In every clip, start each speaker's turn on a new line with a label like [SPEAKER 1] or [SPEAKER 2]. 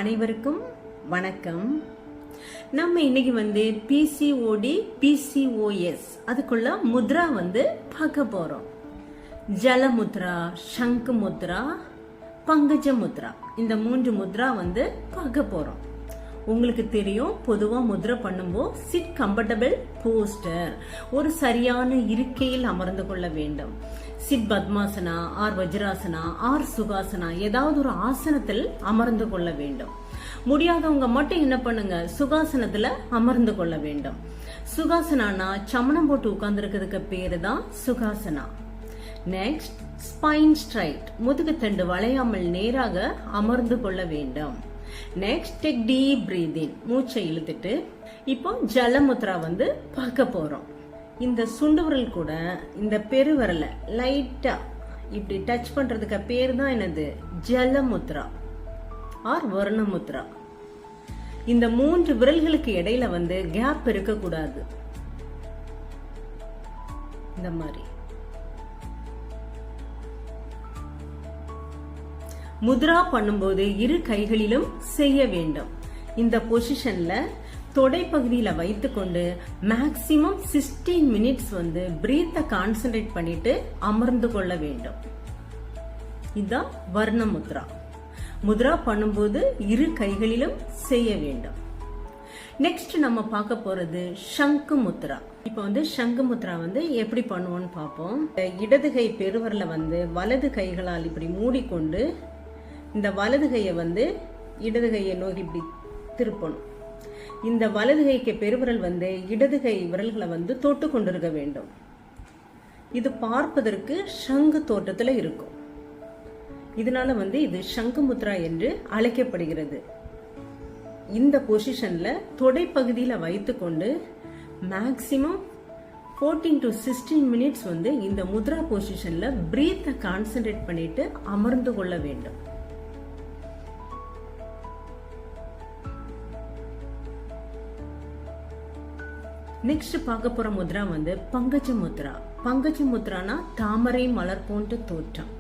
[SPEAKER 1] அனைவருக்கும் வணக்கம். நம்ம இன்னைக்கு பிசிஓடி பிசிஓஎஸ் அதுக்குள்ள முத்ரா பார்க்க போறோம். ஜல முத்ரா, சங்கு முத்ரா, பங்கஜ முத்ரா, இந்த 3 முத்ரா பார்க்க போறோம். உங்களுக்கு தெரியும், பொதுவா முத்ரா பண்ணும்போது சிட் கம்ஃபர்டபிள் போஸ்டர், ஒரு சரியான இருக்கையில் அமர்ந்து கொள்ள வேண்டும். Sit padmasana or vajrasana or sukhasana, ஏதாவது ஒரு ஆசனத்தில் அமர்ந்து கொள்ள வேண்டும். முடியாதவங்க மட்டும் என்ன பண்ணுங்க, சுகாசனத்துல அமர்ந்து கொள்ள வேண்டும். சுகாசனானா சமணம் போட்டு உட்கார்ந்து இருக்கிறதுக்கு பேரு தான் சுகாசனா. நெக்ஸ்ட், ஸ்பைன் ஸ்ட்ரைட், முதுகுத்தண்டு வளையாமல் நேராக அமர்ந்து கொள்ள வேண்டும். நெக்ஸ்ட், டேக் டீப் பிரீத் இன், மூச்சை இழுத்துட்டு இப்போ ஜலமுத்ரா பார்க்க போறோம். இந்த சுண்டு விரல் கூட இந்த பெருவிரலை லைட்டா இப்படி டச் பண்றதுக்கு பேர் தான் என்னது, ஜலமுத்ரா ஆர் வர்ணமுத்ரா. இந்த 3 விரல்களுக்கு இடையில கேப் இருக்க கூடாது. இந்த மாதிரி முத்ரா பண்ணும்போது இரு கைகளிலும் செய்ய வேண்டும். இந்த பொசிஷன்ல தொடை பகுதியில வைத்துக்கொண்டு மேக்சிமம் 16 மினிட்ஸ் பிரீத்தை கான்சென்ட்ரேட் பண்ணிட்டு அமர்ந்து கொள்ள வேண்டும். இதுதான் வர்ண முத்ரா. முத்ரா பண்ணும்போது இரு கைகளிலும் செய்ய வேண்டும். நெக்ஸ்ட் நம்ம பார்க்க போறது சங்கு முத்ரா. இப்ப சங்கு முத்ரா எப்படி பண்ணுவோம்னு பார்ப்போம். இடது கை பெருவரல வலது கைகளால் இப்படி மூடிக்கொண்டு இந்த வலது கையை இடது கையை நோக்கி இப்படி திருப்பணும். இந்த வலது கைக்கு பெருவிரல் இடது கை விரல்களை தொட்டு கொண்டிருக்க வேண்டும். இது பார்ப்பதற்கு சங்கு தோற்றத்துல இருக்கும். இதனால இது சங்கு முத்ரா என்று அழைக்கப்படுகிறது. இந்த பொசிஷன்ல தொடை பகுதியில வைத்துக்கொண்டு மேக்சிமம் 14 to 16 மினிட்ஸ் இந்த முத்ரா பொசிஷன்ல பிரீத்தை கான்சென்ட்ரேட் பண்ணிட்டு அமர்ந்து கொள்ள வேண்டும். நெக்ஸ்ட் பார்க்க போற முத்ரா பங்கஜ முத்ரா. பங்கஜ முத்ரானா தாமரை மலர் போன்ற தோற்றம்.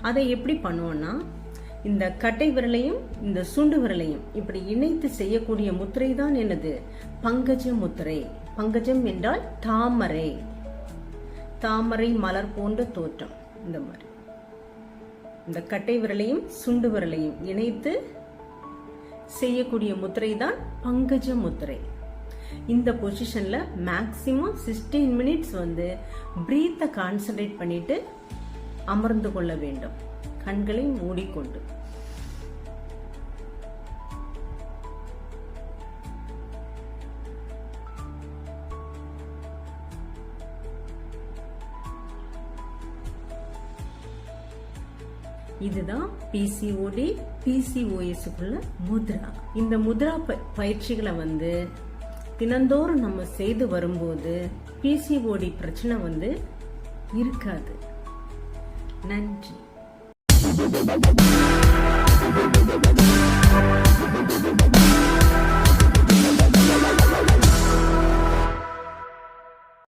[SPEAKER 1] அதை எப்படி பண்ணுவோம்னா, இந்த கட்டை விரலையும் இந்த சுண்டு விரலையும் இப்படி இணைத்து செய்யக்கூடிய முத்திரை தான் என்னது, பங்கஜ முத்திரை. பங்கஜம் என்றால் தாமரை, தாமரை மலர் போன்ற தோற்றம். இந்த மாதிரி இந்த கட்டை விரலையும் சுண்டு விரலையும் இணைத்து செய்யக்கூடிய முத்திரை தான் பங்கஜ முத்திரை. இந்த பொசிஷன்ல மேக்சிமம் 16 மினிட்ஸ் பிரீத்தை கான்சென்ட்ரேட் பண்ணிட்டு அமர்ந்து கொள்ள வேண்டும், கண்களை மூடிக்கொண்டு. இதுதான் பிசிஓடி பிசிஓஎஸ்க்குள்ள முத்ரா. இந்த முத்ரா பயிற்சிகளை தினந்தோறும் நம்ம செய்து வரும்போது பிசிஓடி பிரச்சனை இருக்காது. நன்றி.